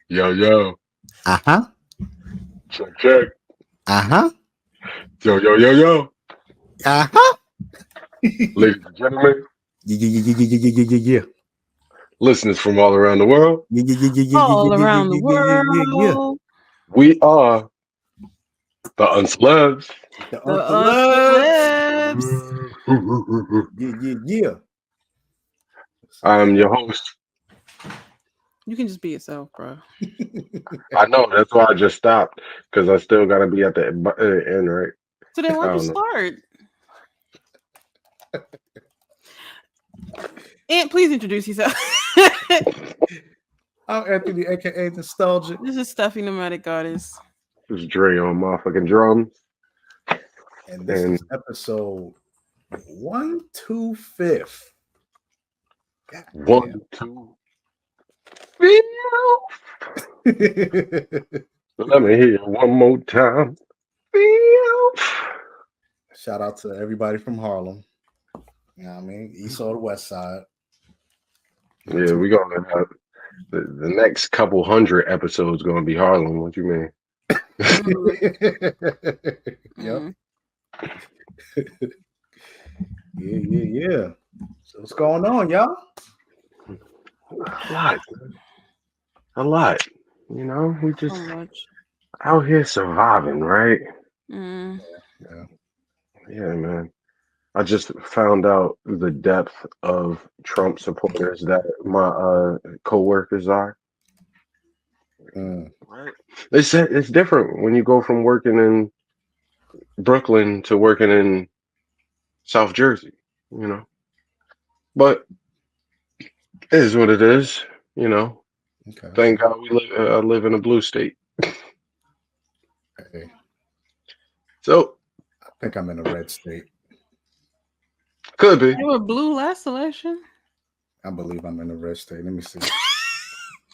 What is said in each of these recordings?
Yo, yo. Uh-huh. Check, check. Uh-huh. Yo, yo, yo, yo. Uh-huh. Ladies and gentlemen, Yeah. listeners from all around the world, All around the Yeah. world. we are the Uncelebz. The The Uncelebz. Uncelebz. Yeah. I'm your host. You can just be yourself, bro. I know, that's why I just stopped, because I still got to be at the end, right? So then I why'd you don't know. start? Aunt, please introduce yourself. I'm Anthony, aka Nostalgic. This is Stuffy Nomadic Goddess. This is Dre on motherfucking drums. And this And is episode 125. God one, two, feel. damn. Let me hear you one more time. Feel. Shout out to everybody from Harlem. You know what I mean? East or the West Side. Yeah, we gonna the next couple hundred episodes gonna be Harlem. What you mean? Yep. Yeah. So what's going on, y'all? A lot, a lot. You know, we So just much. out here surviving, right? Mm. Yeah. Yeah, man. I just found out the depth of Trump supporters that my coworkers are. Mm. Right. It's different when you go from working in Brooklyn to working in South Jersey, you know. But it is what it is, you know. Okay. Thank God I live in a blue state. Okay. So I think I'm in a red state. could be. They were blue last election. I believe I'm in a red state. Let me see.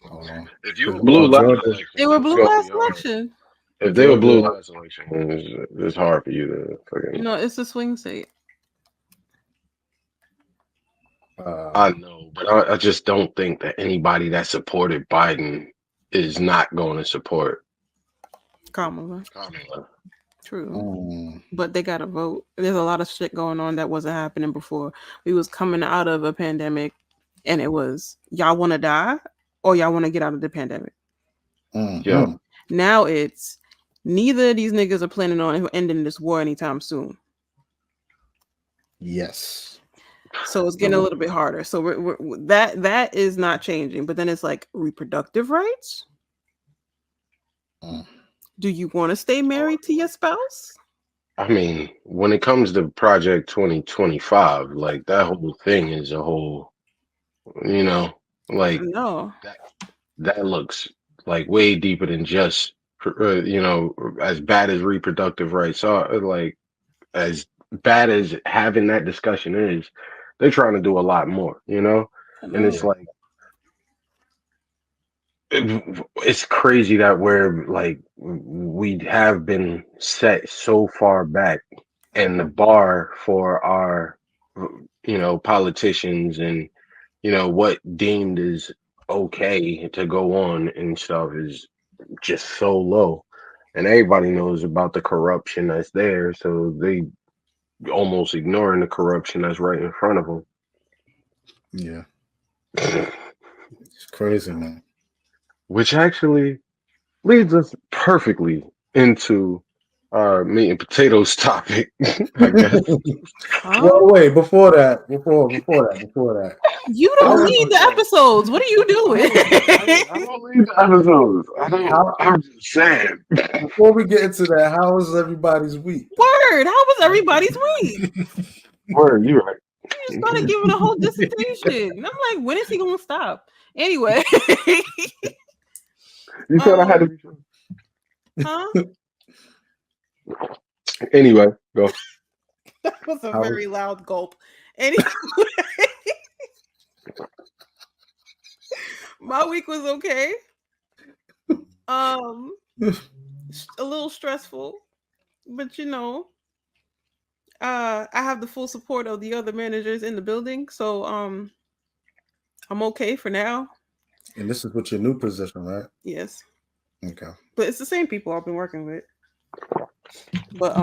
Hold on. If you were You blue know, last Georgia, election, They were it's blue gonna be last hard. election. If they were blue Georgia, last election, it's hard for you to fucking. No, it's a swing state. I know, but I just don't think that anybody that supported Biden is not going to support Kamala. Kamala. True. mm, But they got to vote. There's a lot of shit going on that wasn't happening before. We was coming out of a pandemic, and it was y'all want to die or y'all want to get out of the pandemic. Yeah, mm. Now it's neither of these niggas are planning on ending this war anytime soon. Yes. So it's getting a little bit harder. So that is not changing. But then it's like reproductive rights. Mm. Do you want to stay married to your spouse? I mean, when it comes to Project 2025, like that whole thing is a whole, you know, like No. that looks like way deeper than just, you know, as bad as reproductive rights are, like as bad as having that discussion is, they're trying to do a lot more, you know? I And know. it's like, it's crazy that we're like, we have been set so far back, and the bar for our, you know, politicians and, you know, what deemed is okay to go on and stuff is just so low. And everybody knows about the corruption that's there, so they almost ignoring the corruption that's right in front of Yeah. them. It's crazy, man. Which actually leads us perfectly into our meat and potatoes topic, I guess. Huh? Well, wait, before that. You How don't was lead the episodes. What are you doing? I don't leave the episodes. I don't. how I'm just saying. before we get into that, how was everybody's week? Word. How was everybody's week? Word, you right. You just started giving a whole dissertation. And I'm like, when is he gonna stop? Anyway. You said I had to be sure. Huh? Anyway, go. That was a How was- very loud gulp. Anyway. My week was okay. A little stressful, but you know, I have the full support of the other managers in the building, so I'm okay for now. And this is with your new position, right? Yes, Okay. but it's the same people I've been working with. But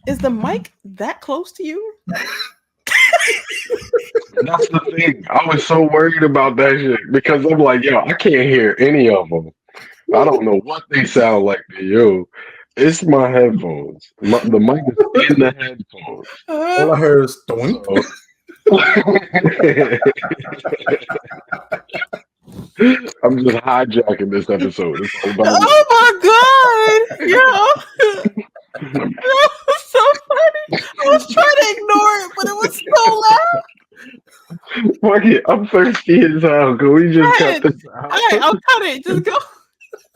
is the mic that close to you? That's the thing. I was so worried about that shit because I'm like, yo, I can't hear any of them. I don't know what they sound like to you. It's my headphones. The mic is in the headphones. All I heard is doink. So, I'm just hijacking this episode. It's all about me. Oh my god! Yo, that was so funny. I was trying to ignore it, but it was so loud. Fuck it. I'm thirsty as hell. Can we just cut Ahead. this All out? right, I'll cut it. Just go.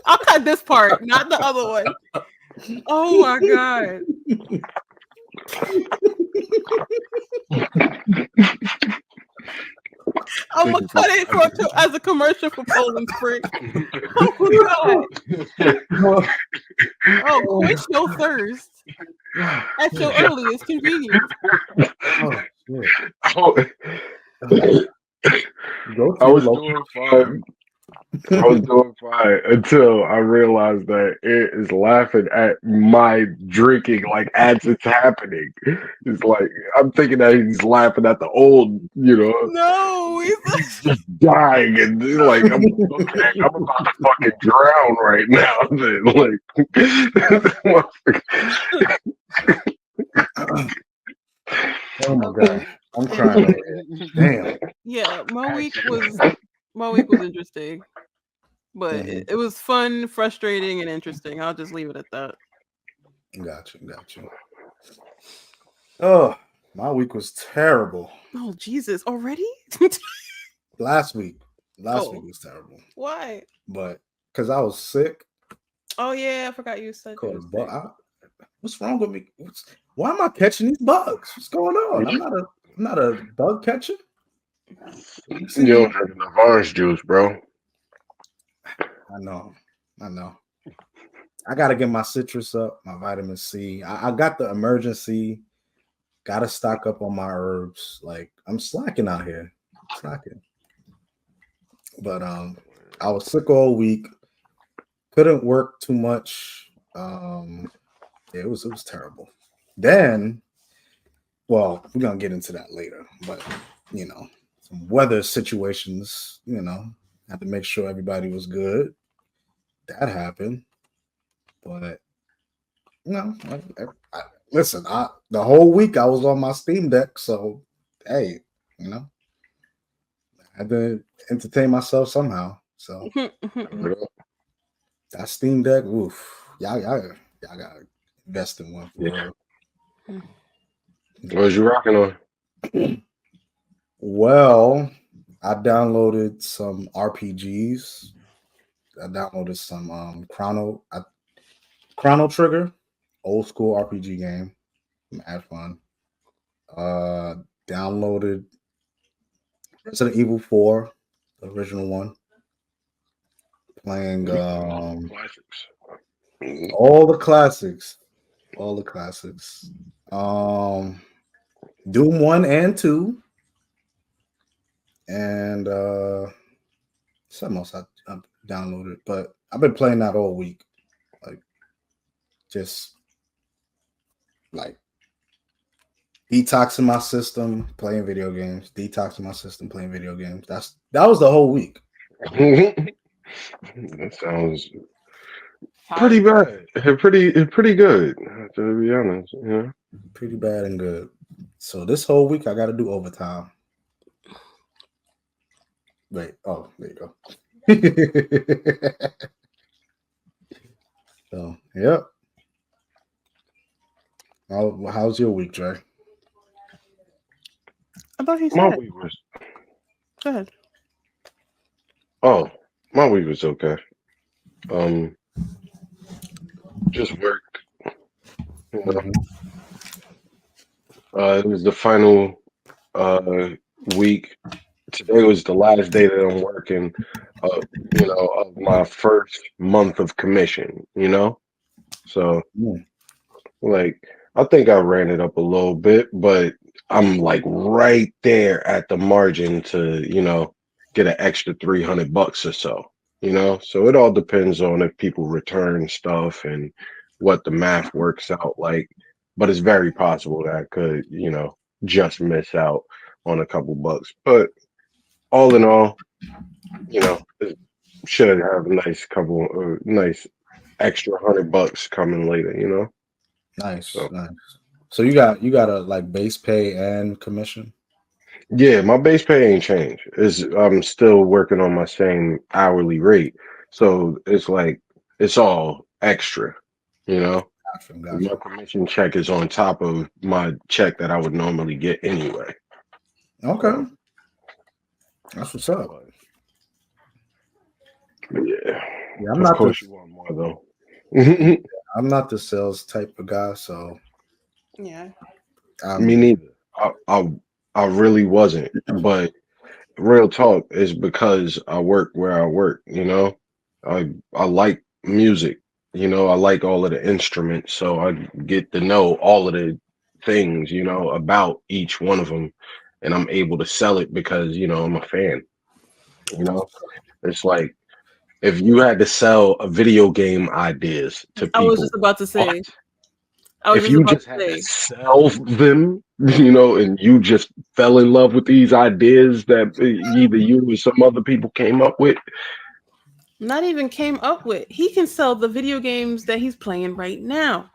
I'll cut this part, not the other one. Oh my god! I'm gonna cut it as a commercial for Poland Spring. Oh my god! Oh, quench your thirst at your earliest convenience. Oh, shit. Oh, Go I to was local. doing fine. I was doing fine until I realized that it is laughing at my drinking like as it's happening. It's like I'm thinking that he's laughing at the old, No, he's just dying and like I'm okay. I'm about to fucking drown right now. Then Oh my god, I'm crying over here. Damn. yeah, my week was interesting, but it was fun, frustrating, and interesting. I'll just leave it at that. Got you. Oh, my week was terrible. Oh Jesus, already? Last week was terrible. Why? But because I was sick. Oh yeah, I forgot you said. What's wrong with me? Why am I catching these bugs? What's going on? I'm not a bug catcher. You don't drink enough orange juice, bro. I know. I gotta get my citrus up, my vitamin C. I got the emergency. Gotta stock up on my herbs. Like I'm slacking out here. But I was sick all week. Couldn't work too much. It was terrible. Then, well, we're gonna get into that later. But some weather situations. Had to make sure everybody was good. That happened. But listen. The whole week I was on my Steam Deck, so hey, I had to entertain myself somehow. So that Steam Deck, oof, y'all gotta invest in one. Yeah. What was you rocking on? Well, I downloaded some RPGs. I downloaded some Chrono Trigger, old school RPG game. Had fun. Downloaded Resident Evil 4, the original one. Playing Classics. all the classics. Doom 1 and 2. And something else I downloaded, but I've been playing that all week. Like just like detoxing my system, playing video games. That was the whole week. That sounds pretty bad. Pretty good, to be honest. Yeah. Pretty bad and good. So this whole week I got to do overtime. Wait, oh, there you go. So, yep. How's your week, Jay? I thought he said. My week was. Go ahead. Oh, my week was okay. Just worked. It was the final week. Today was the last day that I'm working, of my first month of commission, So, like, I think I ran it up a little bit, but I'm like right there at the margin to, get an extra $300 or so. You know, so it all depends on if people return stuff and what the math works out like. But it's very possible that I could, just miss out on a couple bucks. But all in all, it should have a nice couple, nice extra $100 coming later. Nice, So nice. So you got a like base pay and commission. yeah, my base pay ain't changed. I'm still working on my same hourly rate. So it's like it's all extra, you know. Gotcha, My gotcha. commission check is on top of my check that I would normally get anyway. Okay, So, that's what's up. but yeah, Yeah, I'm of not the course you want more though. I'm not the sales type of guy, so Yeah. I'm Me good. neither. I really wasn't. But real talk is because I work where I work, I like music, I like all of the instruments, so I get to know all of the things, about each one of them, and I'm able to sell it because, I'm a fan, you know. It's like if you had to sell a video game ideas to I was just people, about to what? say. I was If just you about just to had to say. sell them, and you just fell in love with these ideas that either you or some other people came up with, Not even came up with. He can sell the video games that he's playing right now.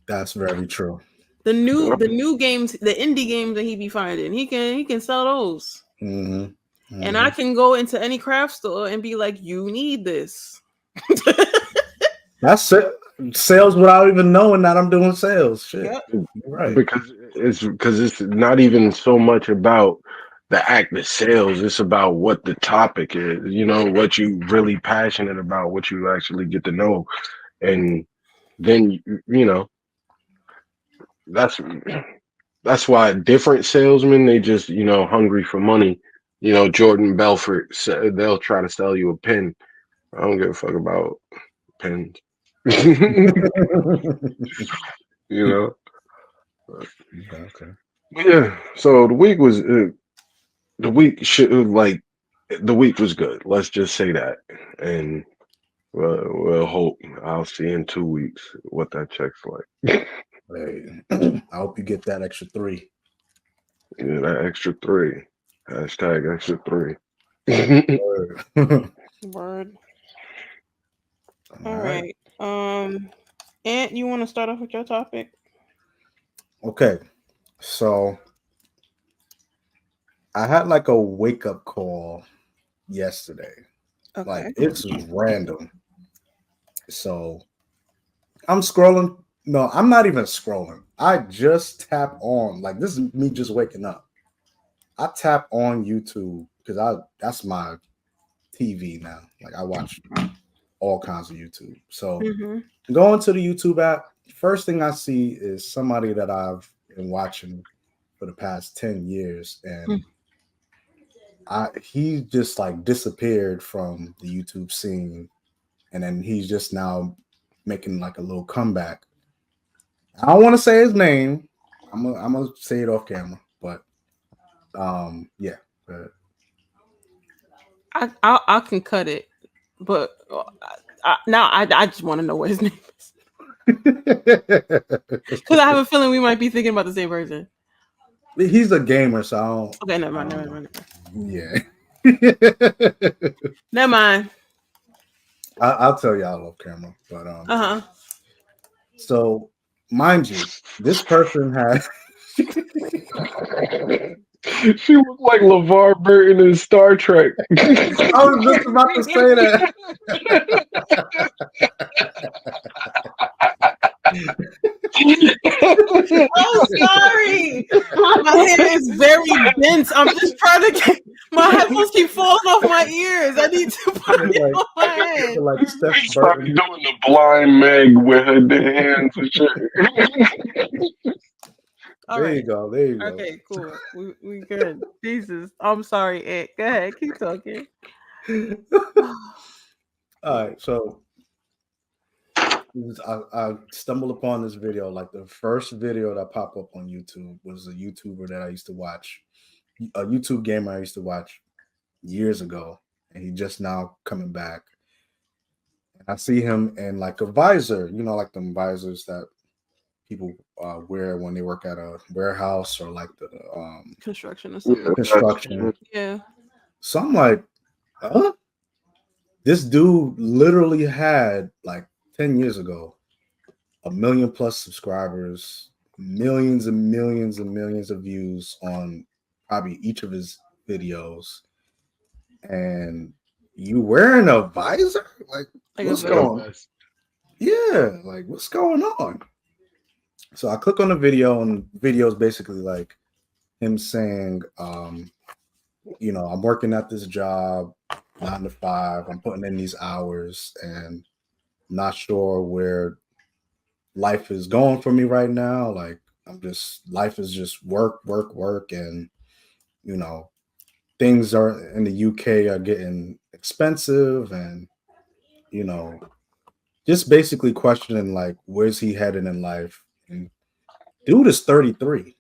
That's very true. The new games, the indie games that he be finding. He can sell those. Hmm. And Hmm. I can go into any craft store and be like, you need this. That's it. Sales without even knowing that I'm doing sales. Shit, Yep. you're right. because it's not even so much about the act of sales. It's about what the topic is. What you really passionate about, what you actually get to know, and then that's that's why different salesmen, they just hungry for money. Jordan Belfort said they'll try to sell you a pen. I don't give a fuck about pens. you know. Okay. Yeah. So the week should like the week was good. Let's just say that, and we'll hope I'll see in 2 weeks what that check's like. Hey, I hope you get that extra three. Yeah, that extra three. Hashtag extra three. All Word. All right. right. Ant, you want to start off with your topic? Okay. So I had like a wake up call yesterday. Like Okay. it's random. So I'm scrolling. No, I'm not even scrolling. I just tap on. Like this is me just waking up. I tap on YouTube because that's my TV now. Like I watch all kinds of YouTube. So Mm-hmm. going to the YouTube app, first thing I see is somebody that I've been watching for the past 10 years. And he just like disappeared from the YouTube scene. And then he's just now making like a little comeback. I don't want to say his name. I'm gonna say it off camera, but yeah. I can cut it, but now I just want to know what his name is because I have a feeling we might be thinking about the same person. He's a gamer, so I don't. Okay, never I mind. don't Never know. mind. Yeah. Never mind. I'll tell y'all off camera, but Uh huh. so mind you, this person had. She looked like LeVar Burton in Star Trek. I was just about to say that. Oh, sorry. My hair is very dense. I'm just trying to get my headphones keep falling off my ears. I need to put it on my head. Like Steph She's probably Burton. doing the blind Meg with her hands and shit. All There right. you go. There you go. Okay, cool. We good. Jesus. I'm sorry, Ed. Go ahead. Keep talking. All right, so I stumbled upon this video. Like the first video that popped up on YouTube was a YouTuber that I used to watch, a YouTube gamer I used to watch. years ago, and he just now coming back. And I see him in like a visor, like the visors that people wear when they work at a warehouse or like the Construction or something. construction. Yeah. So I'm like, huh? This dude literally had like 10 years ago 1 million+ subscribers, millions and millions and millions of views on probably each of his videos. And you wearing a visor? Like what's going on? Yeah, like what's going on? So I click on the video, and the video is basically like him saying, I'm working at this job 9 to 5. I'm putting in these hours and not sure where life is going for me right now. Like life is just work, work, work. And, things are in the UK are getting expensive, and, just basically questioning like, where's he headed in life? And dude is 33.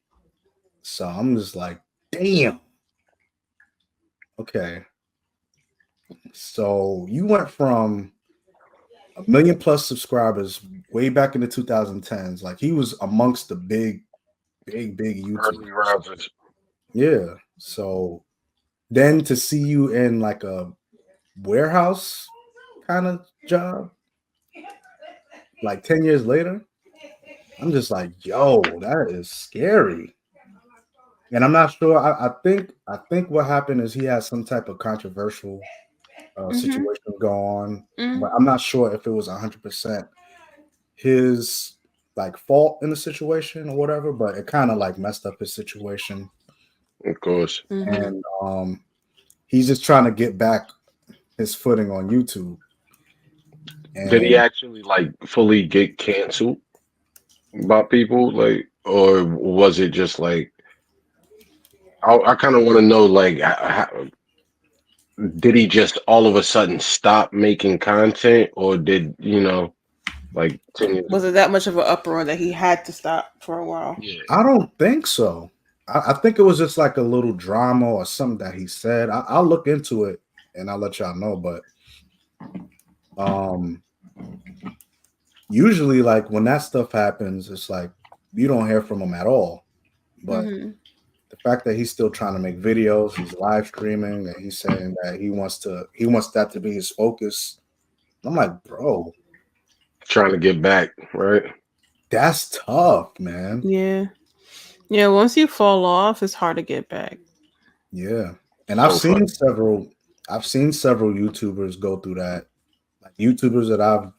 So I'm just like, damn. Okay. So you went from 1 million+ subscribers way back in the 2010s. Like he was amongst the big YouTubers. Yeah. So then to see you in like a warehouse kind of job, like 10 years later, I'm just like, yo, that is scary. And I'm not sure. I think what happened is he had some type of controversial situation go on, but I'm not sure if it was 100% his like fault in the situation or whatever. But it kind of like messed up his situation. Of course. And he's just trying to get back his footing on YouTube. And did he actually like fully get canceled by people, like, or was it just like? I kind of want to know, like, did he just all of a sudden stop making content, or did like 10 years Was it that much of an uproar that he had to stop for a while? Yeah. I don't think so. I think it was just like a little drama or something that he said. I'll look into it and I'll let y'all know. But usually, like when that stuff happens, it's like you don't hear from him at all. But the fact that he's still trying to make videos, he's live streaming, and he's saying that he wants that to be his focus. I'm like, bro, Trying to get back, right? that's tough, man. Yeah. Yeah, once you fall off, it's hard to get back. Yeah. And I've seen several YouTubers go through that. Like YouTubers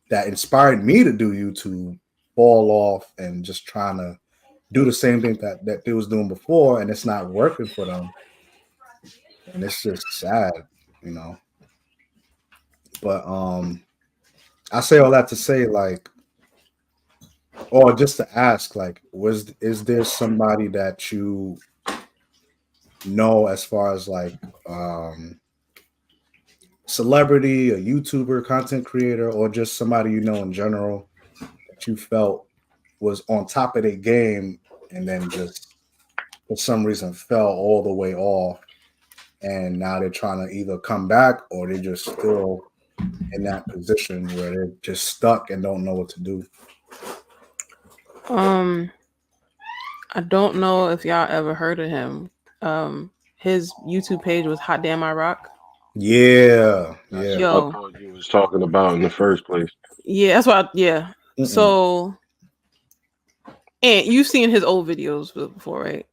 that inspired me to do YouTube fall off and just trying to do the same thing that they was doing before, and it's not working for them. And it's just sad, But I say all that to say, like, or just to ask, like, is there somebody that you know as far as like celebrity, a YouTuber, content creator, or just somebody in general that you felt was on top of their game and then just for some reason fell all the way off, and now they're trying to either come back or they're just still in that position where they're just stuck and don't know what to do? I don't know if y'all ever heard of him. His YouTube page was Hot Damn I Rock. Yeah. Yo, I thought you was talking about in the first place. Yeah, that's what. So, and you've seen his old videos before, right?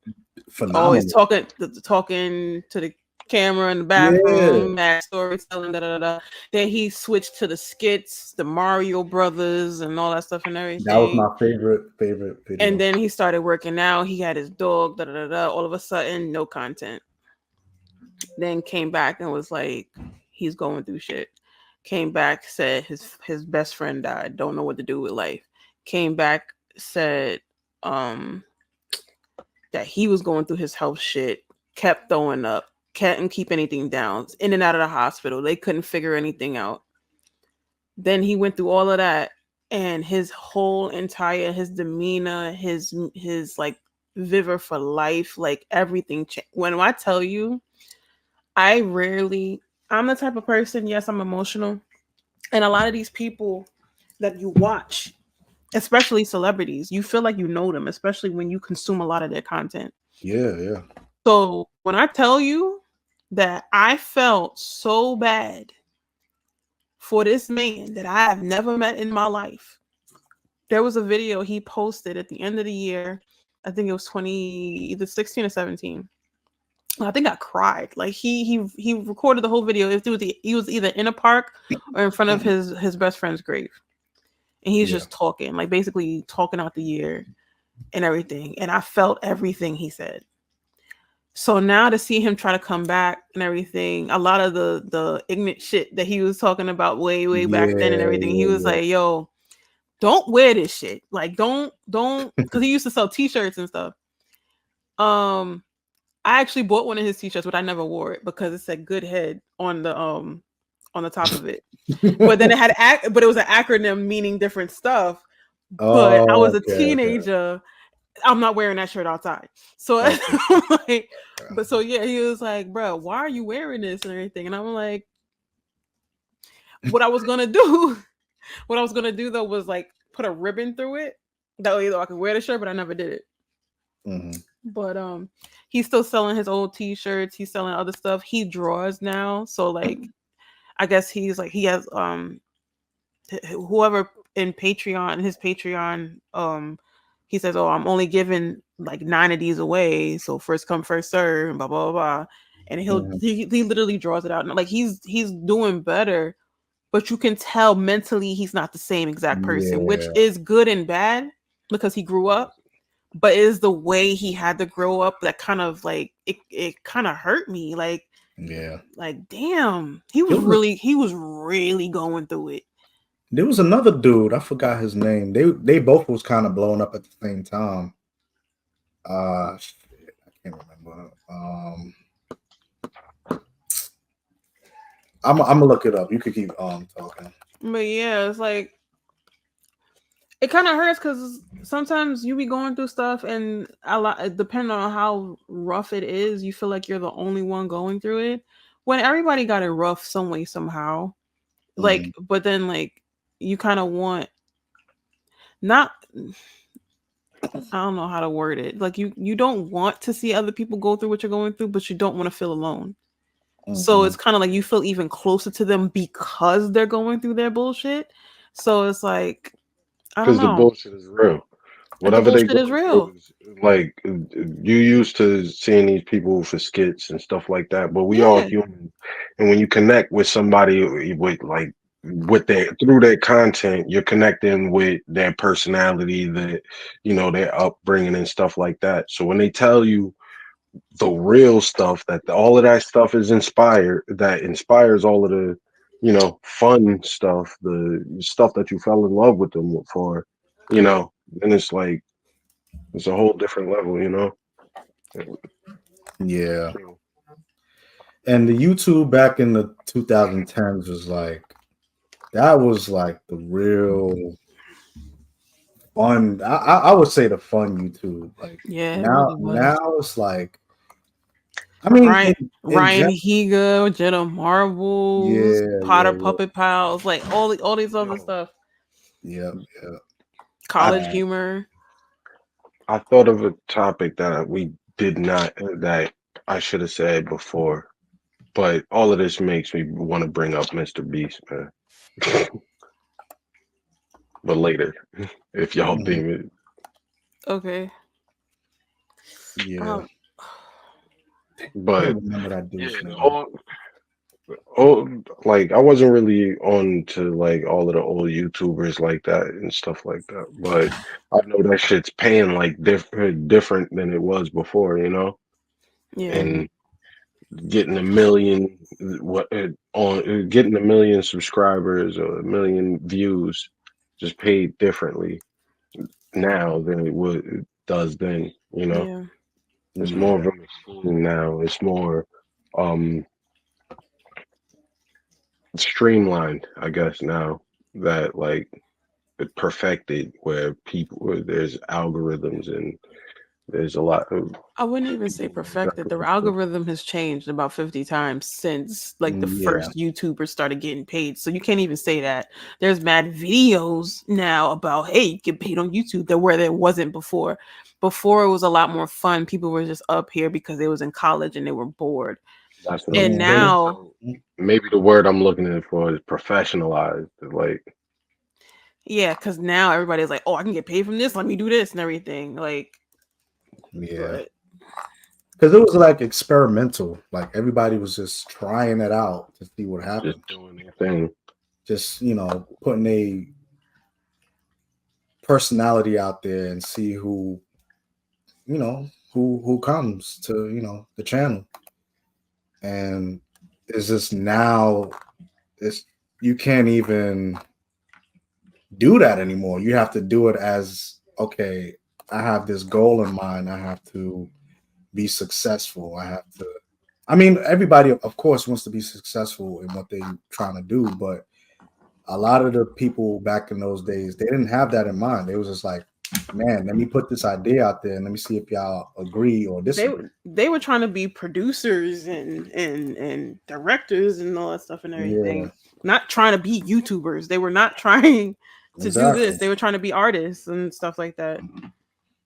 Phenomenal. Always talking to the camera in the bathroom, that storytelling, Then he switched to the skits, the Mario Brothers, and all that stuff and everything. That was my favorite video. And then he started working out. He had his dog. All of a sudden, no content. Then came back and was like, he's going through shit. Came back, said his best friend died. Don't know what to do with life. Came back, said that he was going through his health shit. Kept throwing up. Couldn't keep anything down. In and out of the hospital. They couldn't figure anything out. Then he went through all of that, and his whole entire his demeanor, his like vigor for life, like everything changed. When I tell you, I'm the type of person, yes, I'm emotional. And a lot of these people that you watch, especially celebrities, you feel like you know them, especially when you consume a lot of their content. Yeah. So when I tell you that I felt so bad for this man that I have never met in my life, there was a video he posted at the end of the year. I think it was either 16 or 17. I think I cried. Like he recorded the whole video. He was either in a park or in front of his best friend's grave, and he's just talking, like basically talking out the year and everything. And I felt everything he said. So now to see him try to come back and everything, a lot of the ignorant shit that he was talking about way back then and everything, he was like, "Yo, don't wear this shit. Like, don't," because he used to sell T-shirts and stuff. I actually bought one of his T-shirts, but I never wore it because it said "Good Head" on the top of it. But then but it was an acronym meaning different stuff. But I was a teenager. Okay. I'm not wearing that shirt outside. So like, but so yeah, he was like, "Bro, why are you wearing this and everything?" And I'm like, what I was gonna do though was like put a ribbon through it. That way though I could wear the shirt, but I never did it. Mm-hmm. But he's still selling his old T-shirts. He's selling other stuff. He draws now, so like, I guess he has whoever in Patreon, his Patreon, he says, "Oh, I'm only giving like 9 of these away, so first come first serve," and blah blah blah. And he literally draws it out. Like he's doing better, but you can tell mentally he's not the same exact person, which is good and bad because he grew up. But it is the way he had to grow up that kind of like it kind of hurt me. Like, like damn, he was really going through it. There was another dude, I forgot his name. They both was kind of blowing up at the same time. Shit, I can't remember. I'm gonna look it up. You could keep talking. But yeah, it's like it kind of hurts because sometimes you be going through stuff, and depending on how rough it is, you feel like you're the only one going through it. When everybody got it rough some way somehow, like, but then like you kind of want not. I don't know how to word it. Like you don't want to see other people go through what you're going through, but you don't want to feel alone. So it's kind of like you feel even closer to them because they're going through their bullshit. So it's like, I don't know. Because the bullshit is real. Whatever they go through is, like, you used to seeing these people for skits and stuff like that, but we all human. And when you connect with somebody with like through their content, you're connecting with their personality, their upbringing and stuff like that. So when they tell you the real stuff, that all of that stuff is that inspires all of the fun stuff, the stuff that you fell in love with them for, and it's like it's a whole different level. Yeah. And the YouTube back in the 2010s was like, that was like the real fun. I would say the fun YouTube. Like, now it's like, I mean, Ryan Higa, Jenna Marbles, Potter Puppet Pals, like all these other stuff. Yeah. College humor. I thought of a topic that I should have said before, but all of this makes me want to bring up Mr. Beast, man. But later, if y'all deem it. Okay. Yeah. But like I wasn't really on to like all of the old YouTubers like that and stuff like that. But I know that shit's paying like different than it was before, Yeah. And getting a million getting a million subscribers or a million views just paid differently now than it does then, Yeah. It's more of a machine now. It's more streamlined, I guess, now that like it perfected where there's algorithms and There's a lot of I wouldn't even say perfected. The algorithm has changed about 50 times since like the first YouTubers started getting paid. So you can't even say that. There's mad videos now about, hey, you get paid on YouTube that where there wasn't before. Before it was a lot more fun. People were just up here because they was in college and they were bored. That's what And now maybe the word I'm looking for is professionalized. Like, yeah, because now everybody's like, oh, I can get paid from this. Let me do this and everything. Like, yeah. Because it was like experimental. Like everybody was just trying it out to see what happened. Just doing their thing. Just, putting a personality out there and see who comes to, the channel. And it's just now you can't even do that anymore. You have to do it as, okay, I have this goal in mind. I have to be successful. Everybody of course wants to be successful in what they're trying to do, but a lot of the people back in those days, they didn't have that in mind. They was just like, man, let me put this idea out there and let me see if y'all agree or disagree. They were trying to be producers and directors and all that stuff and everything. Yeah. Not trying to be YouTubers. They were not trying to do this. They were trying to be artists and stuff like that.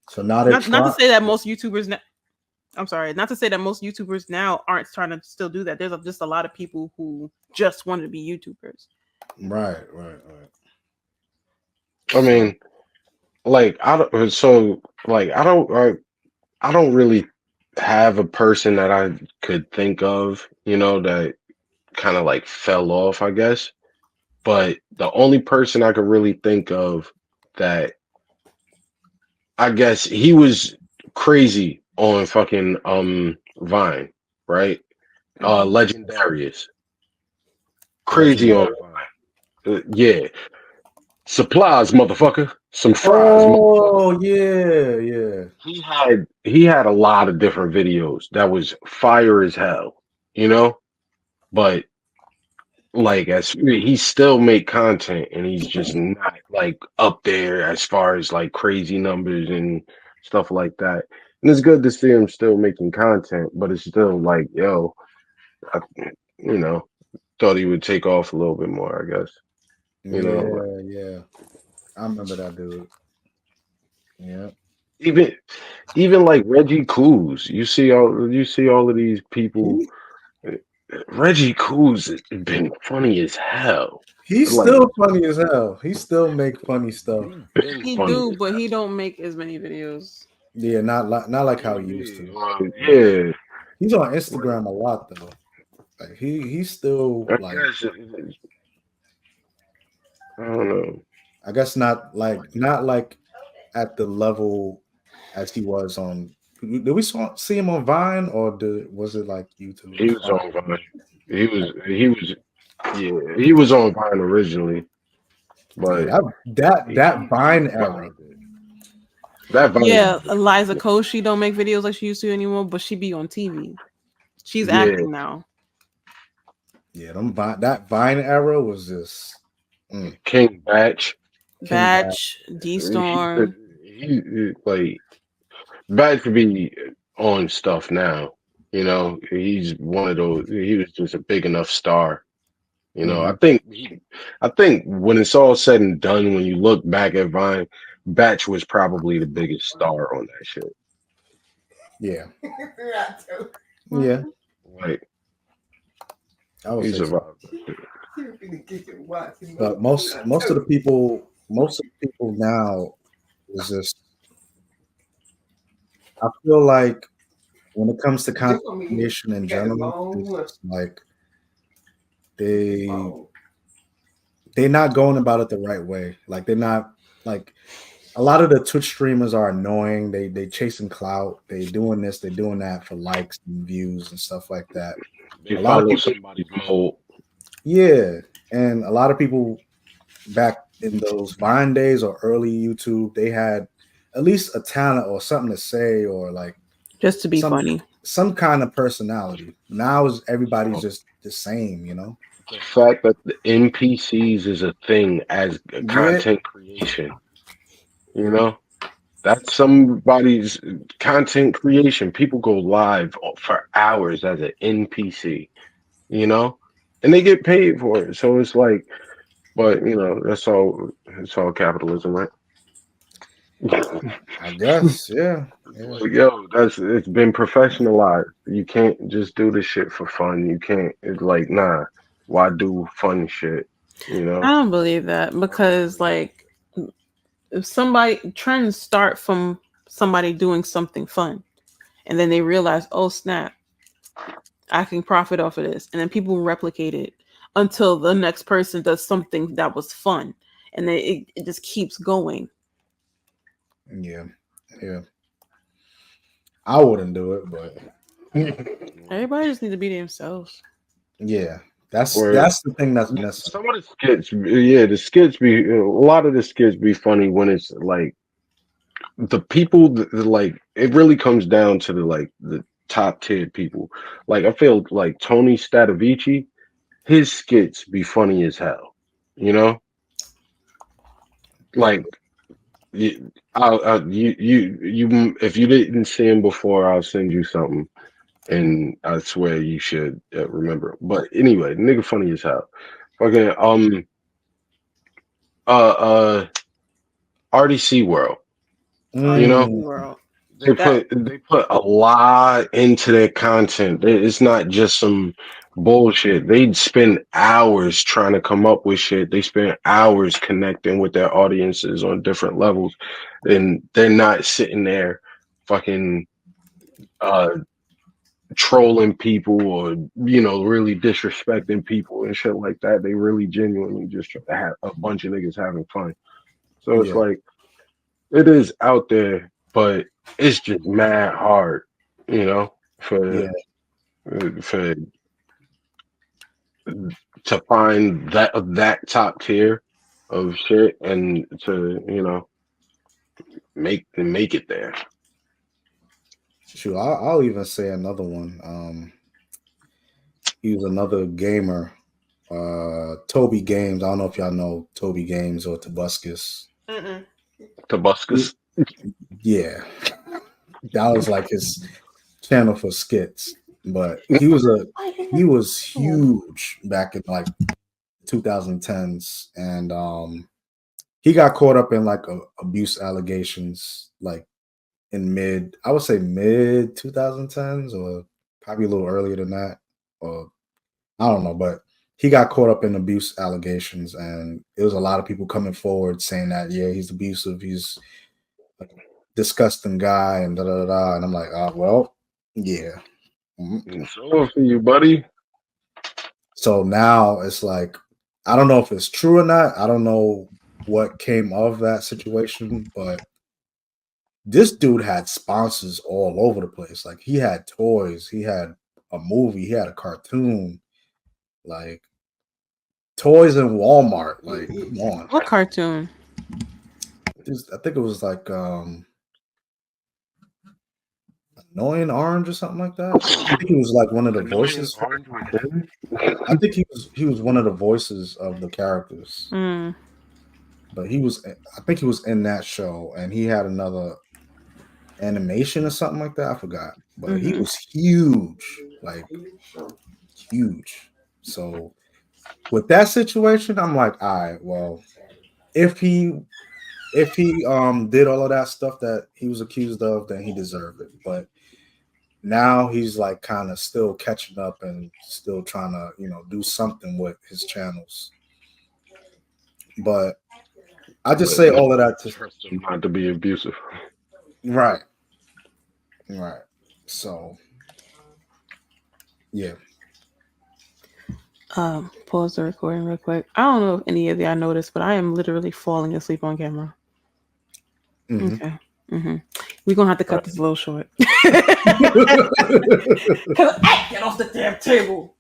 So now not to say that most YouTubers I'm sorry, not to say that most YouTubers now aren't trying to still do that. There's just a lot of people who just want to be YouTubers. Right. I mean, like I don't really have a person that I could think of, that kind of like fell off, I guess. But the only person I could really think of that I guess he was crazy on fucking Vine, right? Legendarius. Crazy on Vine. Yeah. Supplies, motherfucker. Some fries. Oh, yeah. He had a lot of different videos that was fire as hell, but like as he still make content and he's just not like up there as far as like crazy numbers and stuff like that. And it's good to see him still making content, but it's still like, yo, I, thought he would take off a little bit more, I guess. Yeah. I remember that dude. Yeah. Even like Reggie Coos, you see all of these people. Reggie Coos has been funny as hell. He's still funny as hell. He still make funny stuff. He do, but he don't make as many videos. Yeah, not like how he used to. Yeah, he's on Instagram a lot though. Like he's still like. I don't know. I guess not like at the level as he was on. Did we see him on Vine or was it like YouTube? He was on Vine. He was on Vine originally, but that Vine era. Yeah, Eliza Koshy don't make videos like she used to anymore, but she be on TV. She's acting now. Yeah, that Vine era was just King Batch, D-Storm. He like Batch could be on stuff now. He's one of those. He was just a big enough star. I think when it's all said and done, when you look back at Vine, Batch was probably the biggest star on that shit. Yeah. Yeah. Like, he's a but most of the people now is just. I feel like when it comes to content creation in general, it's like they're not going about it the right way. Like they're not like a lot of the Twitch streamers are annoying. They chasing clout. They doing this. They doing that for likes and views and stuff like that. They follow somebody's mode. Yeah, and a lot of people back in those Vine days or early YouTube, they had at least a talent or something to say or like just to be funny, some kind of personality. Now everybody's just the same, The fact that the NPCs is a thing as content creation, That's somebody's content creation. People go live for hours as an NPC, you know, and they get paid for it. So it's like, but it's all capitalism, right? I guess, yeah, yeah, Like, yo, it's been professionalized. You can't just do this shit for fun. You can't. It's like, nah. Why do fun shit? You I know. don't believe that because like if somebody trends start from somebody doing something fun and then they realize, oh snap, I can profit off of this, and then people replicate it until the next person does something that was fun, and then it just keeps going. yeah, yeah. I wouldn't do it, but Everybody just need to be themselves. yeah, Or that's the thing that's missing. some of the skits, yeah, the skits be a lot of the skits be funny when it's like the people like it really comes down to the top tier people. Like I feel like Tony Stadavici, his skits be funny as hell. You know, like if you didn't see him before, I'll send you something, and I swear you should remember. But anyway, nigga funny as hell. Okay, uh, RDC World. You know, Mm, World. That they put a lot into their content. It's not just some bullshit. They spend hours trying to come up with shit. They spend hours connecting with their audiences on different levels, and they're not sitting there fucking uh trolling people or really disrespecting people and shit like that. They really genuinely just try to have a bunch of niggas having fun. So it's yeah, like it is out there, but it's just mad hard, yeah, for to find that top tier of shit and to make it there. sure. I'll even say another one. He was another gamer. Toby Games. I don't know if y'all know Toby Games or Tobuscus. mm-mm. Tobuscus. Yeah, that was like his channel for skits. But he was huge back in like 2010s, and he got caught up in like abuse allegations, like in I would say mid 2010s, or probably a little earlier than that, or I don't know, but he got caught up in abuse allegations, and it was a lot of people coming forward saying that yeah, he's abusive, he's like a disgusting guy, and da da da. Da. And I'm like, well, yeah. Mhm. It's over for you, buddy. So now it's like, I don't know if it's true or not. I don't know what came of that situation, but this dude had sponsors all over the place. Like he had toys, he had a movie, he had a cartoon, like toys in Walmart. Like, come on. What cartoon? I think it was like Annoying Orange or something like that. I think he was like one of the Annoying voices. orange with him. I think he was one of the voices of the characters. Mm. But I think he was in that show, and he had another animation or something like that. I forgot. But he was huge, like huge. So with that situation, I'm like, all right, well, if he did all of that stuff that he was accused of, then he deserved it. But now he's like kind of still catching up and still trying to, do something with his channels. But I just say all of that to Trust him not to be abusive. right. Right. So yeah. Pause the recording real quick. I don't know if any of y'all noticed, but I am literally falling asleep on camera. Mhm. Okay. We're gonna have to cut this a little short. Cause I get off the damn table.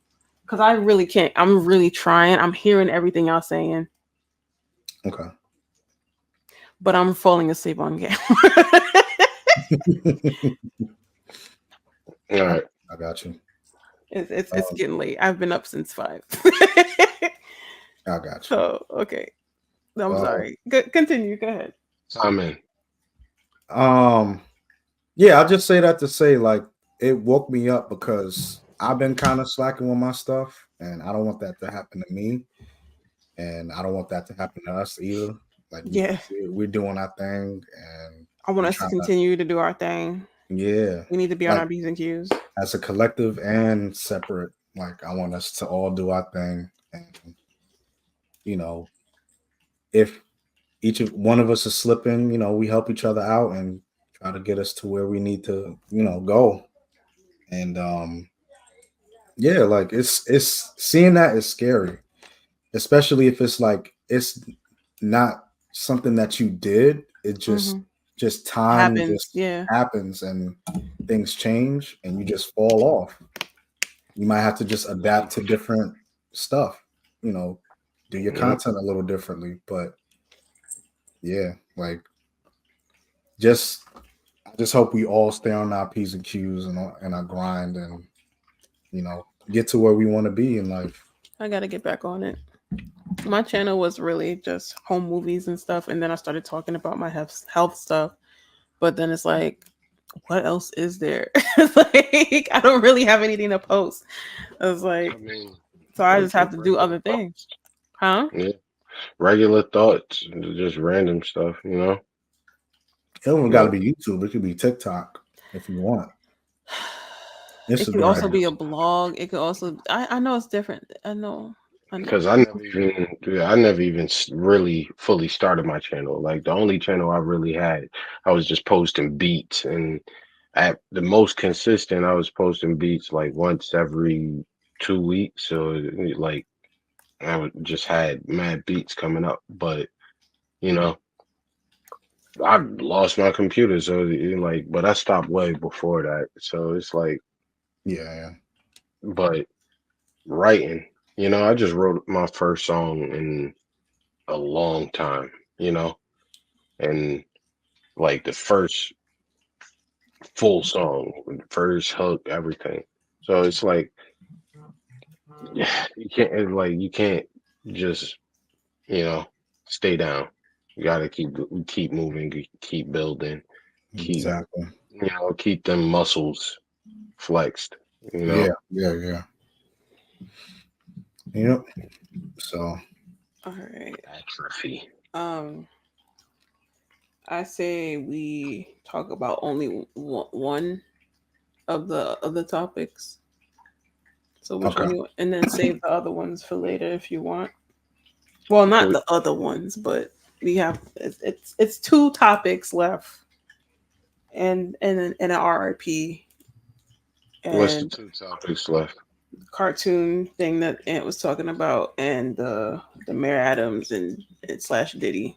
Cause I really can't. I'm really trying. I'm hearing everything y'all saying, Okay. but I'm falling asleep on camera. All right. I got you. It's getting late. I've been up since 5. I got you. So okay. I'm sorry. Continue. Go ahead. I'm in. Yeah, I'll just say that to say like it woke me up because I've been kind of slacking with my stuff, and I don't want that to happen to me, and I don't want that to happen to us either. Like Yeah. we're doing our thing, and I want we're us to trying continue to do our thing. yeah, We need to be on like our B's and Q's. as a collective and separate. Like I want us to all do our thing, and you know, if each of one of us is slipping, we help each other out and try to get us to where we need to, go. And yeah, like it's seeing that is scary, especially if it's like it's not something that you did. It just time Happens. just Yeah. happens and things change and you just fall off. You might have to just adapt to different stuff, do your content a little differently. But yeah, like I just hope we all stay on our P's and Q's and our grind and get to where we want to be in life. I gotta get back on it. My channel was really just home movies and stuff, and then I started talking about my health stuff. But then it's like, what else is there? Like, I don't really have anything to post. I was like, so I just have to do other things, huh? Yeah, regular thoughts, just random stuff, It don't got to be YouTube. It could be TikTok if you want. It could also be a blog. It could also. I know it's different. I know. Because I never even really fully started my channel. Like the only channel I really had, I was just posting beats, and at the most consistent, I was posting beats like once every 2 weeks. So like just had mad beats coming up, but I lost my computer, so like, but I stopped way before that. So it's like, yeah. But writing. I just wrote my first song in a long time, and like the first full song, first hook, everything. So it's like you can't just, stay down. You gotta keep moving, keep building, Exactly. Keep them muscles flexed, Yeah. Yep. So all right. Atrophy. I say we talk about only one of the topics. So which one and then save the other ones for later if you want. Well, not the other ones, but we have it's 2 topics left, and an RIP. What's the 2 topics left? Cartoon thing that Ant was talking about, and the Mayor Adams and / Diddy.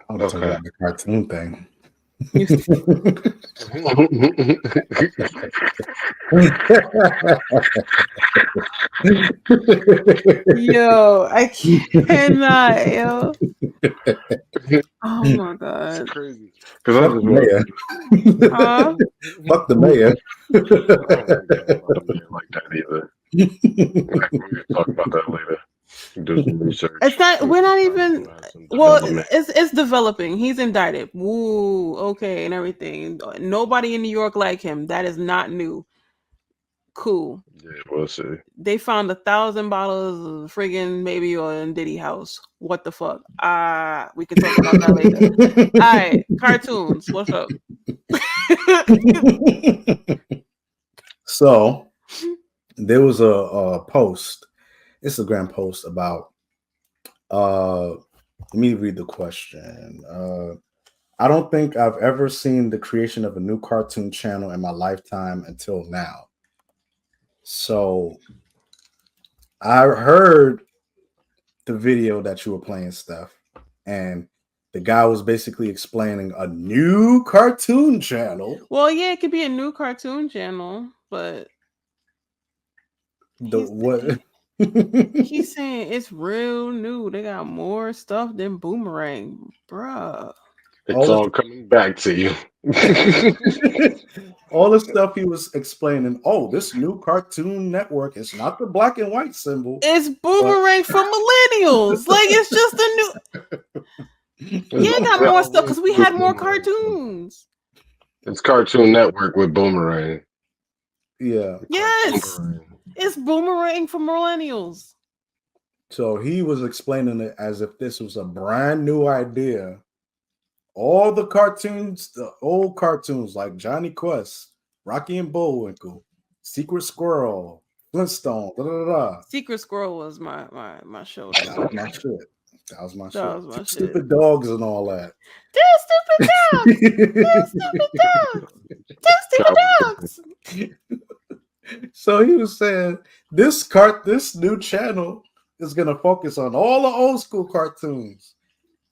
I'll talk about the cartoon thing. Yo, I cannot, yo. Oh my god. It's crazy. Fuck the mayor. Fuck the mayor. Like that either. We're gonna talk about that later. Do some research. It's not. We're not even. Well, it's developing. He's indicted. Woo. Okay, and everything. Nobody in New York like him. That is not new. Cool. Yeah, we'll see. They found 1,000 bottles of friggin' baby oil in Diddy house. What the fuck? We can talk about that later. All right, cartoons. What's up? So there was a post, Instagram post about. Let me read the question. I don't think I've ever seen the creation of a new cartoon channel in my lifetime until now. So I heard the video that you were playing, Steph, and the guy was basically explaining a new cartoon channel. Well, yeah, it could be a new cartoon channel, but he's saying it's real new. They got more stuff than Boomerang, bruh. It's all coming back to you. All the stuff he was explaining. Oh, this new Cartoon Network is not the black and white symbol. It's Boomerang for millennials. Like it's just a new. Yeah, it got more stuff because we had more cartoons. It's Cartoon Network with Boomerang. Yeah. Yes, Boomerang. it's Boomerang for millennials. So he was explaining it as if this was a brand new idea. All the cartoons, the old cartoons like Johnny Quest, Rocky and Bullwinkle, Secret Squirrel, Flintstone, da da da. Secret Squirrel was my show. That was my shit. That was my That shit. was my shit. Stupid dogs and all that. Two stupid dogs. Two stupid dogs. So he was saying this new channel is gonna focus on all the old school cartoons.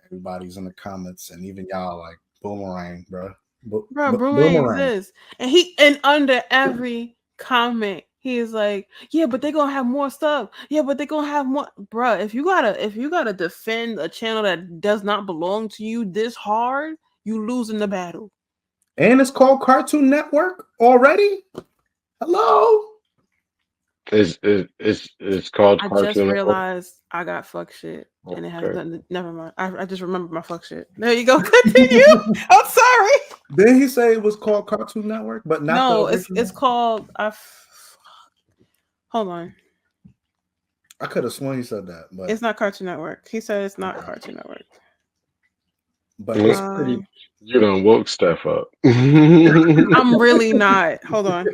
Everybody's in the comments, and even y'all like Boomerang, bro. Boomerang exists, and under every comment, he is like, "Yeah, but they're gonna have more stuff. Yeah, but they're gonna have more, bro. If you gotta defend a channel that does not belong to you this hard, you lose in the battle." And it's called Cartoon Network already. Hello. It's called I Cartoon just Network. realized I got fuck shit, and it has nothing. Never mind. I just remembered my fuck shit. There you go. Continue. I'm sorry. Did he say it was called Cartoon Network, but not No, the original? it's called. Hold on. I could have sworn he said that, but It's not Cartoon Network. He said it's not Cartoon Network. But it's pretty. You done woke stuff up. I'm really not. Hold on.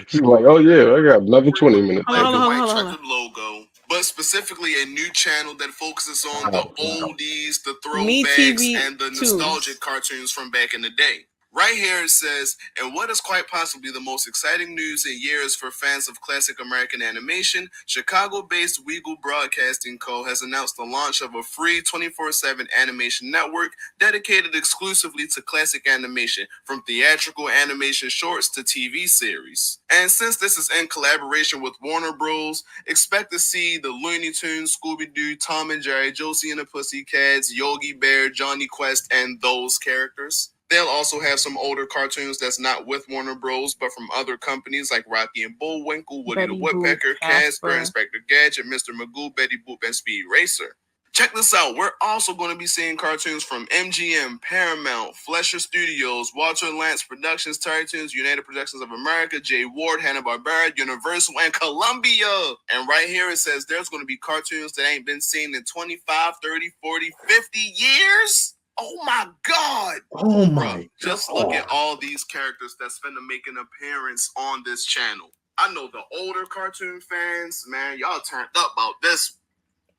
She's like, oh yeah, I got another 20 minutes. Hold on. Checkered logo, but specifically a new channel that focuses on the oldies, the throwbacks, and the nostalgic cartoons from back in the day. Right here it says, and what is quite possibly the most exciting news in years for fans of classic American animation, Chicago-based Weagle Broadcasting Co. has announced the launch of a free 24/7 animation network dedicated exclusively to classic animation, from theatrical animation shorts to TV series. And since this is in collaboration with Warner Bros., expect to see the Looney Tunes, Scooby-Doo, Tom and Jerry, Josie and the Pussycats, Yogi Bear, Johnny Quest, and those characters. They'll also have some older cartoons that's not with Warner Bros., but from other companies like Rocky and Bullwinkle, Woody the Woodpecker, Casper, Inspector Gadget, Mr. Magoo, Betty Boop, and Speed Racer. Check this out. We're also going to be seeing cartoons from MGM, Paramount, Fleischer Studios, Walter and Lantz Productions, Terrytoons, United Productions of America, Jay Ward, Hanna-Barbera, Universal, and Columbia. And right here it says there's going to be cartoons that ain't been seen in 25, 30, 40, 50 years. Oh my God! Oh my! Just look at all these characters that's finna make an appearance on this channel. I know the older cartoon fans, man, y'all turned up about this.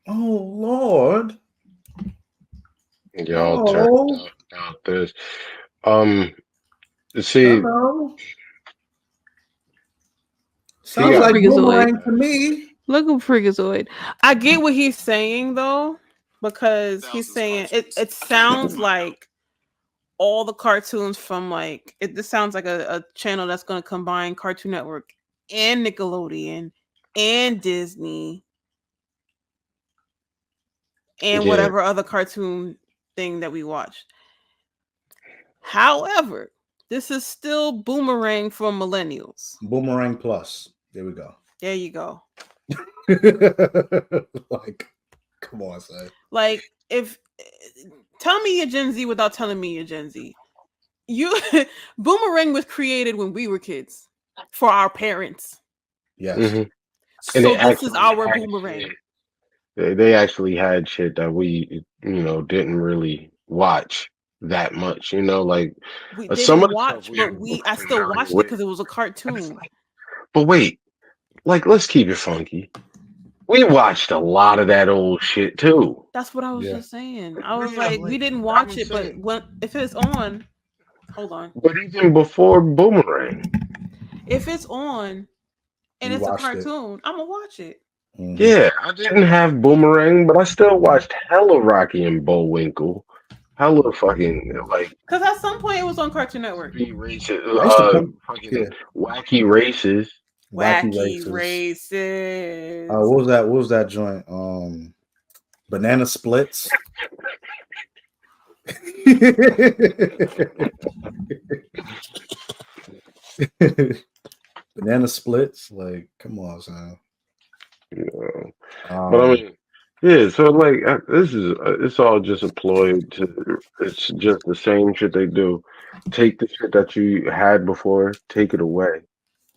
Oh Lord! Y'all turned up about this. See, hello. Sounds like Boomerang to me. Look at Freakazoid. I get what he's saying though. Because he's saying it sounds like all the cartoons from like this sounds like a channel that's going to combine Cartoon Network and Nickelodeon and Disney and whatever other cartoon thing that we watched. However, this is still Boomerang for millennials. Boomerang Plus. There we go. There you go. Like, come on, son. Like, tell me you're Gen Z without telling me you're Gen Z. Boomerang was created when we were kids for our parents. Yes. Mm-hmm. So this is our Boomerang. They actually had shit that we, didn't really watch that much. Like we didn't some of watch, but I still watched it because it was a cartoon. But wait, like, let's keep it funky. We watched a lot of that old shit too. That's what I was just saying. I was like, we didn't watch it, but if it's on, hold on. But even before Boomerang, if it's on and it's a cartoon, I'm gonna watch it. Mm-hmm. Yeah, I didn't have Boomerang, but I still watched hella Rocky and Bullwinkle. Hella fucking like. Because at some point it was on Cartoon Network. Wacky Races. Wacky Races. What was that joint? Banana Splits. Banana Splits. Like, come on, son. Yeah. But I mean, Yeah, so like this is it's all just a ploy to it's just the same shit they do. Take the shit that you had before, take it away,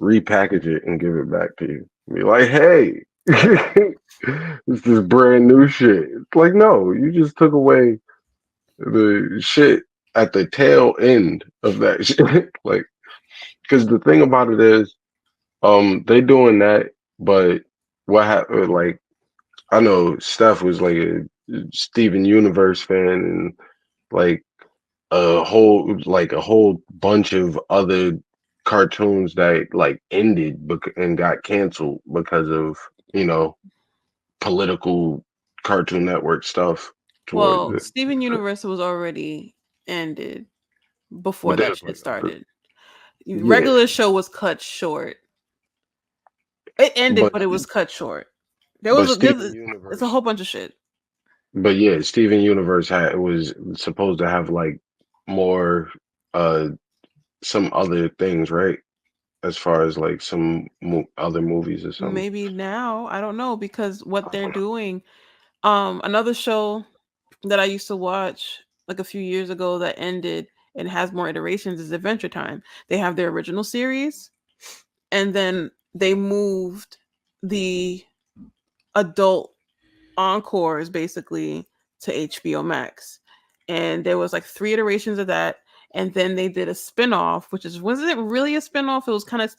repackage it, and give it back to you. Be like, hey, this is brand new shit. It's like, no, you just took away the shit at the tail end of that shit. Like, because the thing about it is, they doing that, but what happened? Like, I know Steph was like a Steven Universe fan, and like a whole bunch of other cartoons that like ended and got canceled because of you know political Cartoon Network stuff towards Well, it. Steven Universe was already ended before But that there's shit like started. yeah, Regular show was cut short. It ended, but but it was cut short. but Steven There's a Universe, whole bunch of shit. but yeah, Steven Universe was supposed to have like more uh some other things, right? As far as like some other movies or something. Maybe now, I don't know, because what they're doing. Another show that I used to watch like a few years ago that ended and has more iterations is Adventure Time. They have their original series, and then they moved the adult encores basically to HBO Max. And there was like 3 iterations of that. And then they did a spin-off, which wasn't really a spin-off. It was kind of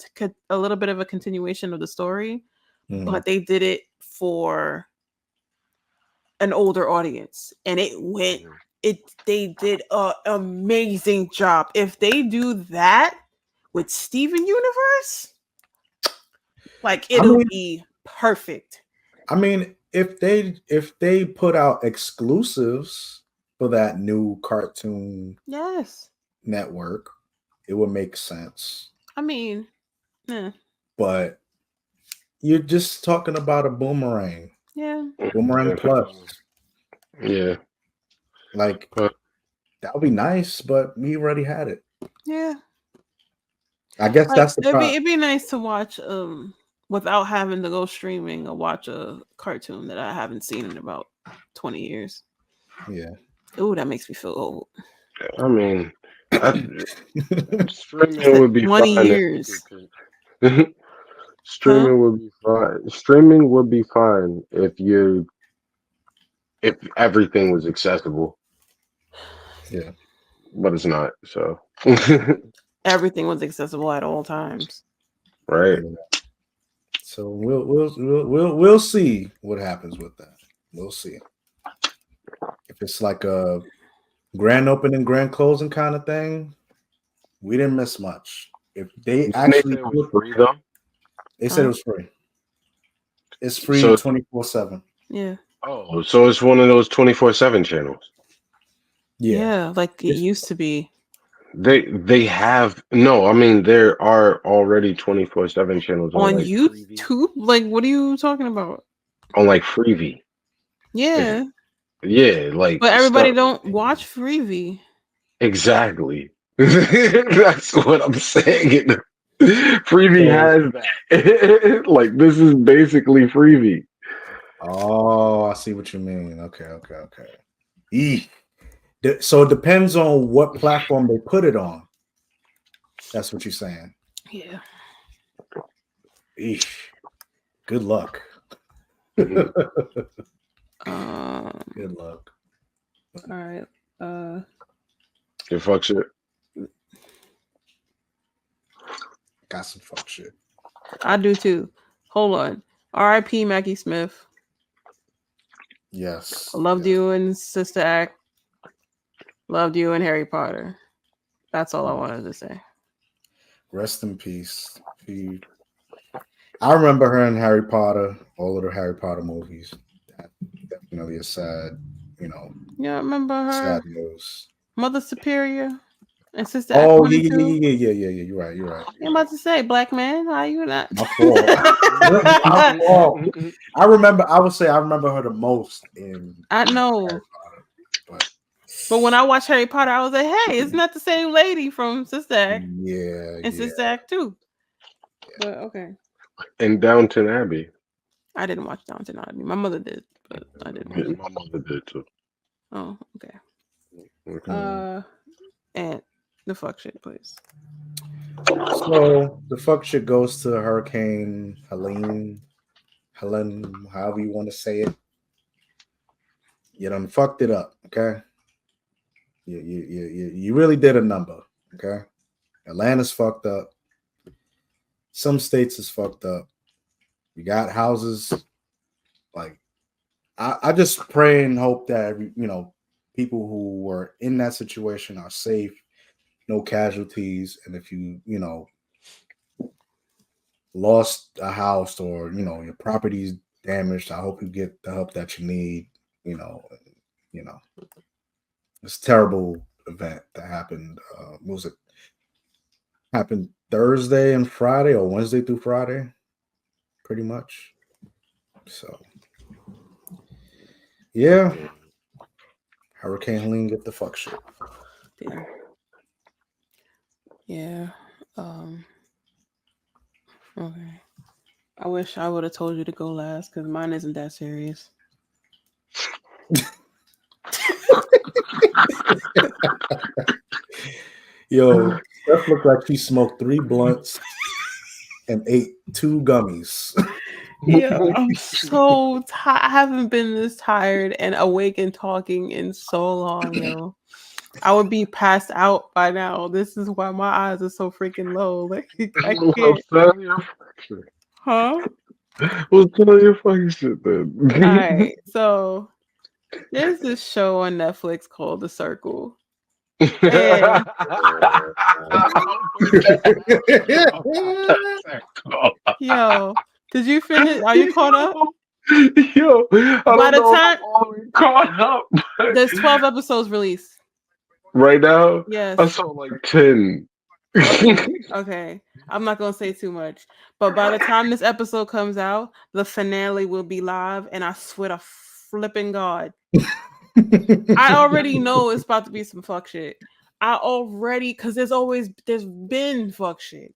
a little bit of a continuation of the story, but they did it for an older audience, and it went. They did an amazing job. If they do that with Steven Universe, like it'll be perfect. I mean, if they put out exclusives for that new Cartoon Yes. Network, it would make sense. I mean, But you're just talking about a Boomerang. yeah. Boomerang Plus. Yeah. Like that would be nice, but we already had it. Yeah. I guess Like, that's the problem. it'd be nice to watch without having to go streaming or watch a cartoon that I haven't seen in about 20 years. Yeah. Ooh, that makes me feel old. I mean, streaming would be 20 fine. years. Streaming would be fine. Streaming would be fine if everything was accessible. Yeah. But it's not. So Everything was accessible at all times. right. So we'll see what happens with that. We'll see. If it's like a grand opening, grand closing kind of thing, we didn't miss much. If they actually it was free though. They said it was free. It's free So 24/7. Yeah. Oh, so it's one of those 24/7 channels. Yeah, like it used to be. They have no. I mean, there are already 24/7 channels on like YouTube. Freevee. Like, what are you talking about? On like Freevee. Yeah, yeah, like. But everybody don't watch Freevee. Exactly. That's what I'm saying. Freevee has that. Like this is basically Freevee. Oh, I see what you mean. Okay. So it depends on what platform they put it on. That's what you're saying. Yeah. Eesh. Good luck. Mhm. Good luck. All right. Good fuck shit. Got some fuck shit. I do too. Hold on. R.I.P. Maggie Smith. Yes. Loved you in Sister Act. Loved you in Harry Potter. That's all I wanted to say. Rest in peace. I remember her in Harry Potter, all of the Harry Potter movies. Definitely a sad, Yeah, I remember her. Sad news. Mother Superior and Sister Act. Oh, yeah. You're right. I'm about to say, black man, how you not? My fault. My fault. I remember her the most in I know. Harry Potter, but when I watched Harry Potter, I was like, hey, isn't that the same lady from Sister Act? Yeah. And Sister Act too. But okay. In Downton Abbey. I didn't watch Downton Abbey. My mother did, but I didn't. My mother did too. Oh, okay. Okay. And the fuck shit, please. So the fuck shit goes to Hurricane Helen, however you want to say it. You done fucked it up, okay? You really did a number, okay? Atlanta's fucked up. Some states is fucked up. You got houses. Like, I just pray and hope that people who were in that situation are safe, no casualties, and if you lost a house or your property's damaged, I hope you get the help that you need. It's a terrible event that happened. Was it happened Thursday and Friday or Wednesday through Friday? Pretty much. So, yeah. Hurricane Helene, get the fuck shit. Damn. Yeah. Okay. I wish I would have told you to go last because mine isn't that serious. Yo, Steph looked like she smoked 3 blunts and ate 2 gummies. Yeah, I'm so tired. I haven't been this tired and awake and talking in so long, yo. I would be passed out by now. This is why my eyes are so freaking low. Like I can't. Huh? Well, tell your fucking shit then. All right, so there's this show on Netflix called The Circle. And yo, did you finish? Are you caught up? Yo, by the time caught up, there's 12 episodes released right now. Yes, I saw like 10. Okay, I'm not gonna say too much, but by the time this episode comes out, the finale will be live, and I swear to flipping God, I already know it's about to be some fuck shit. Because there's been fuck shit.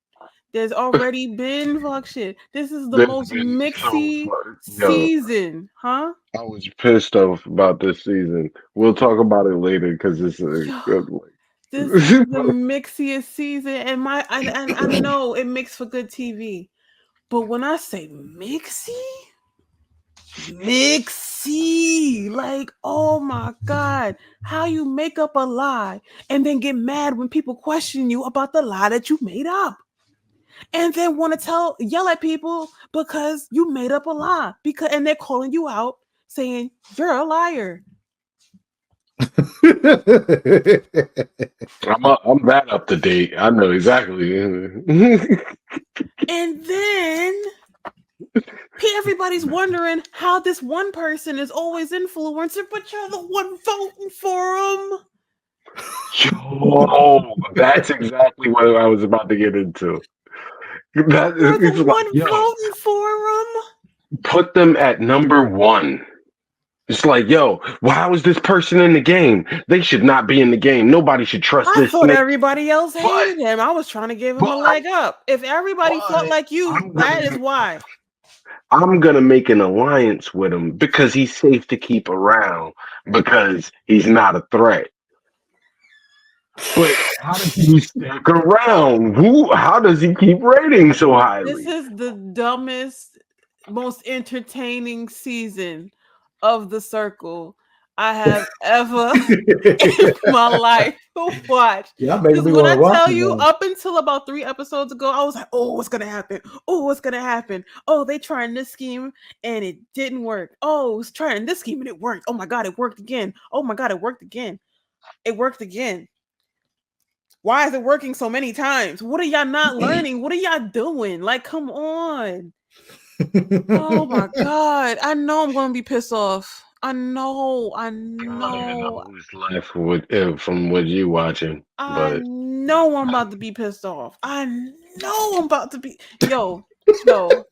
There's already been fuck shit. This is the most mixy season, huh? I was pissed off about this season. We'll talk about it later because it's a good one. This is the mixiest season, and I know it makes for good TV. But when I say mixy, like, oh my God, how you make up a lie and then get mad when people question you about the lie that you made up. And then want to yell at people because you made up a lie and they're calling you out saying you're a liar. I'm that up to date. I know exactly. And then everybody's wondering how this one person is always influencer, but you're the one voting for him. Yo, that's exactly what I was about to get into. You're the one voting for him. Put them at number 1. It's like, yo, how is this person in the game? They should not be in the game. Nobody should trust this. I thought everybody else hated him. I was trying to give him a leg up. If everybody felt like you, that is why. I'm going to make an alliance with him because he's safe to keep around because he's not a threat. But how does he stick around? How does he keep rating so highly? This is the dumbest, most entertaining season of The Circle I have ever in my life watched. Yeah, when I tell you, up until about 3 episodes ago, I was like, oh, what's going to happen? Oh, what's going to happen? Oh, they trying this scheme and it didn't work. Oh, it was trying this scheme and it worked. Oh my God, it worked again. Oh my God, it worked again. It worked again. Why is it working so many times? What are y'all not learning? What are y'all doing? Like, come on. Oh my God. I know I'm going to be pissed off. I know. I don't even know who's left from what you watching. I know I'm about to be pissed off. I know I'm about to be. Yo,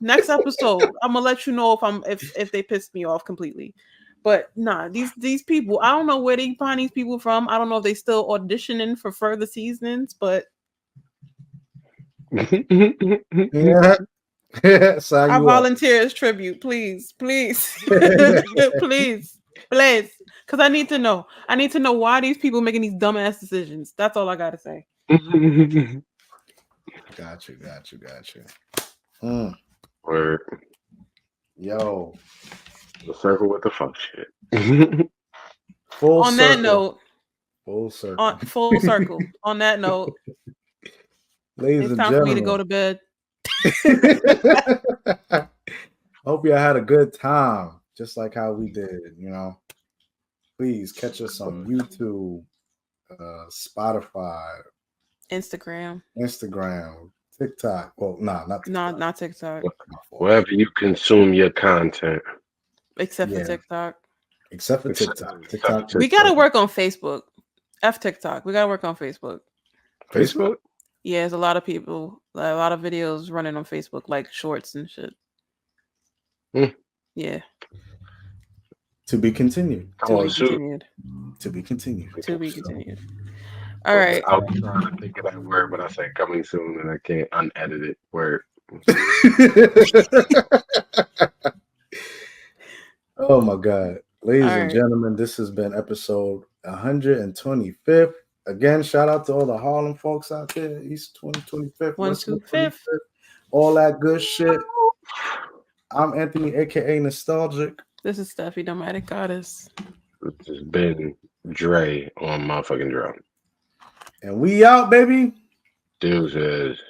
next episode, I'm gonna let you know if they pissed me off completely. But nah, these people, I don't know where they find these people from. I don't know if they still auditioning for further seasons, but yeah. I volunteer as tribute, please, please, please, please, because I need to know. I need to know why these people making these dumbass decisions. That's all I gotta say. Got you. Word. Yo, The circle with the fuck shit. Full on circle. That note, full circle. Full circle. On that note, ladies it's and time gentlemen, for me to go to bed. Hope you had a good time, just like how we did. You know, please catch us on YouTube, Spotify, Instagram, TikTok. Well, not TikTok. not TikTok. Wherever you consume your content, except for TikTok. Except for TikTok. We gotta work on Facebook. F TikTok. We gotta work on Facebook. Facebook? Yeah, there's a lot of people, a lot of videos running on Facebook, like shorts and shit. Yeah. To be continued. To be continued. To be continued. To be continued. All right. I was trying to think of that word, but I said coming soon, and I can't unedit it. Word. Oh my God. Ladies and gentlemen, this has been episode 125th. Again, shout out to all the Harlem folks out there. East 2025th, West 25th. All that good shit. I'm Anthony, aka Nostalgic. This is Steffi, Nomadic Goddess. This has been Dre on motherfucking drum. And we out, baby. Deuces.